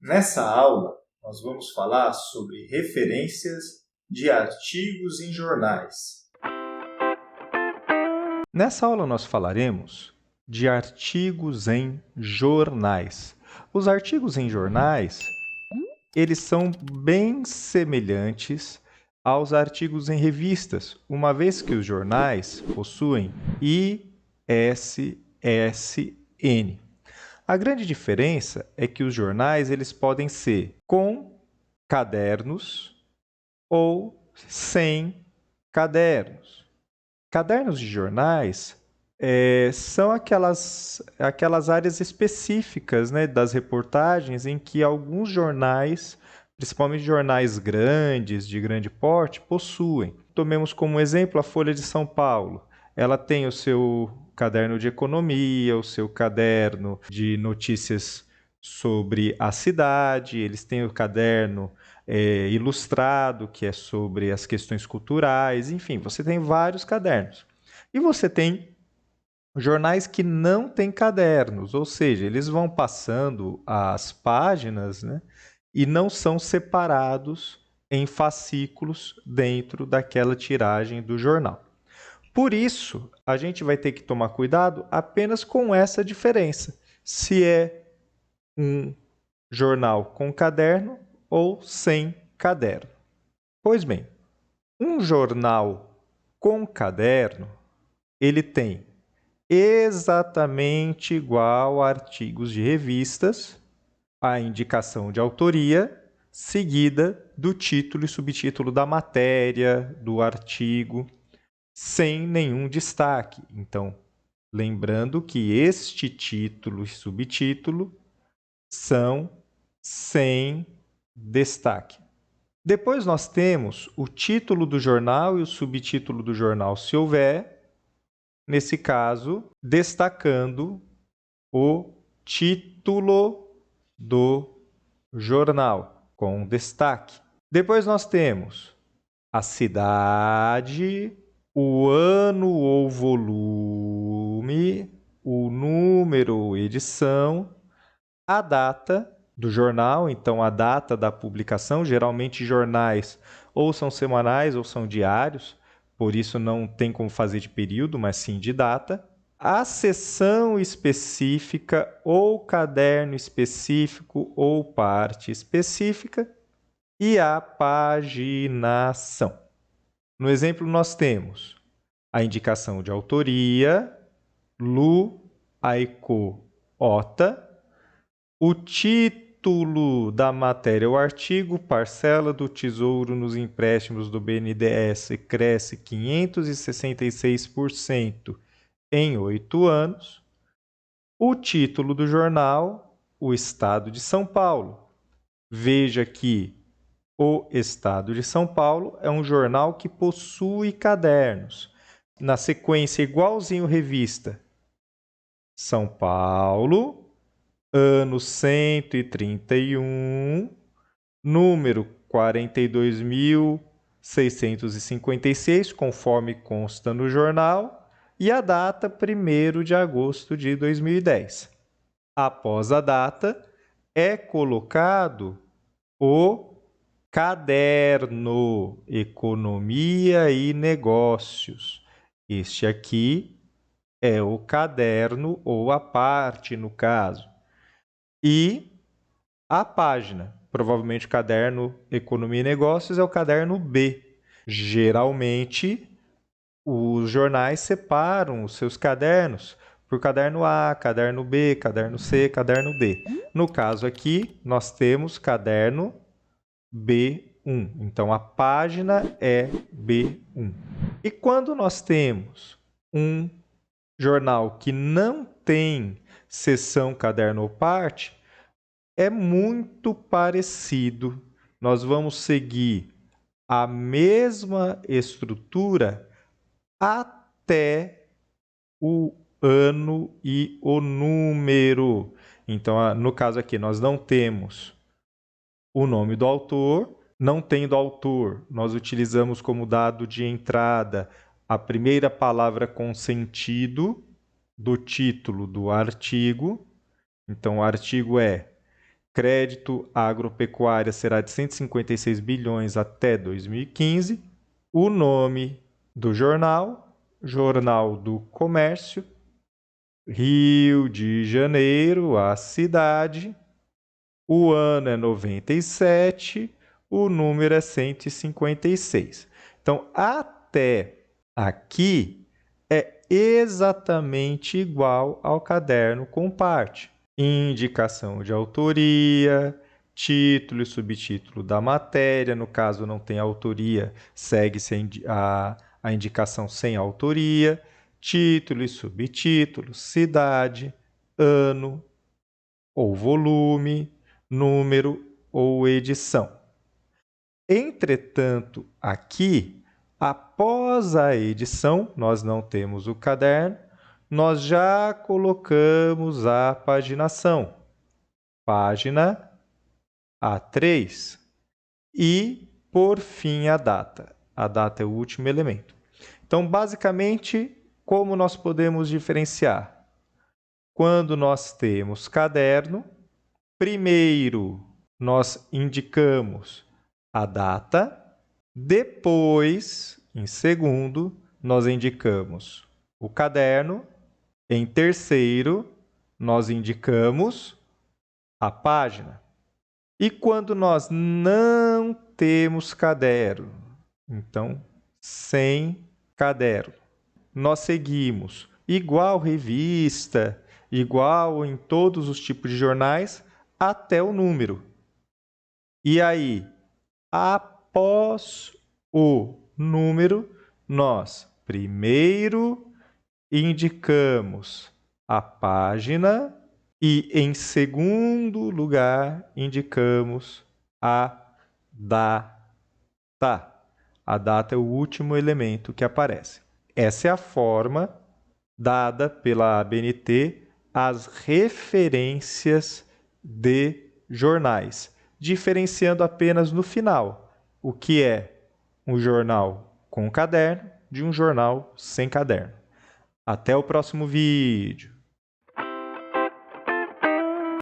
Nessa aula, nós vamos falar sobre referências de artigos em jornais. Nessa aula nós falaremos de artigos em jornais. Os artigos em jornais, eles são bem semelhantes aos artigos em revistas, uma vez que os jornais possuem ISSN. A grande diferença é que os jornais eles podem ser com cadernos ou sem cadernos. Cadernos de jornais são aquelas áreas específicas, né, das reportagens em que alguns jornais, principalmente jornais grandes, de grande porte, possuem. Tomemos como exemplo a Folha de São Paulo. Ela tem o seu caderno de economia, o seu caderno de notícias sobre a cidade, eles têm o caderno ilustrado, que é sobre as questões culturais, enfim, você tem vários cadernos. E você tem jornais que não têm cadernos, ou seja, eles vão passando as páginas, né, e não são separados em fascículos dentro daquela tiragem do jornal. Por isso, a gente vai ter que tomar cuidado apenas com essa diferença, se é um jornal com caderno ou sem caderno. Pois bem, um jornal com caderno, ele tem exatamente igual a artigos de revistas, a indicação de autoria, seguida do título e subtítulo da matéria, do artigo, sem nenhum destaque. Então, lembrando que este título e subtítulo são sem destaque. Depois nós temos o título do jornal e o subtítulo do jornal, se houver, nesse caso, destacando o título do jornal, com destaque. Depois nós temos a cidade, o ano ou volume, o número ou edição, a data do jornal, então a data da publicação, geralmente jornais ou são semanais ou são diários, por isso não tem como fazer de período, mas sim de data. A seção específica ou caderno específico ou parte específica e a paginação. No exemplo nós temos a indicação de autoria, Lu Aiko Ota, o título da matéria, o artigo, parcela do Tesouro nos empréstimos do BNDES cresce 566% em 8 anos. O título do jornal, o Estado de São Paulo. Veja que o Estado de São Paulo é um jornal que possui cadernos. Na sequência, igualzinho revista, São Paulo, ano 131, número 42.656, conforme consta no jornal, e a data 1º de agosto de 2010. Após a data, é colocado o caderno Economia e Negócios. Este aqui é o caderno ou a parte, no caso. E a página, provavelmente o caderno Economia e Negócios é o caderno B. Geralmente, os jornais separam os seus cadernos por caderno A, caderno B, caderno C, caderno D. No caso aqui, nós temos caderno B1. Então, a página é B1. E quando nós temos um jornal que não tem seção caderno ou parte, é muito parecido. Nós vamos seguir a mesma estrutura até o ano e o número. Então, no caso aqui, nós não temos o nome do autor. Não tendo autor, nós utilizamos como dado de entrada a primeira palavra com sentido do título do artigo. Então, o artigo é crédito agropecuária será de 156 bilhões até 2015. O nome do jornal, Jornal do Comércio, Rio de Janeiro, a cidade. O ano é 97, o número é 156. Então, até aqui é exatamente igual ao caderno com parte. Indicação de autoria, título e subtítulo da matéria. No caso, não tem autoria, segue-se a indicação sem autoria. Título e subtítulo, cidade, ano ou volume, número ou edição. Entretanto, aqui, após a edição, nós não temos o caderno, nós já colocamos a paginação. Página A3 e, por fim, a data. A data é o último elemento. Então, basicamente, como nós podemos diferenciar? Quando nós temos caderno, primeiro nós indicamos a data, depois, em segundo, nós indicamos o caderno, em terceiro, nós indicamos a página. E quando nós não temos caderno, então, sem caderno, nós seguimos igual revista, igual em todos os tipos de jornais, até o número. E aí, após o número, nós primeiro indicamos a página e, em segundo lugar, indicamos a data. A data é o último elemento que aparece. Essa é a forma dada pela ABNT às referências de jornais, diferenciando apenas no final o que é um jornal com caderno de um jornal sem caderno. Até o próximo vídeo!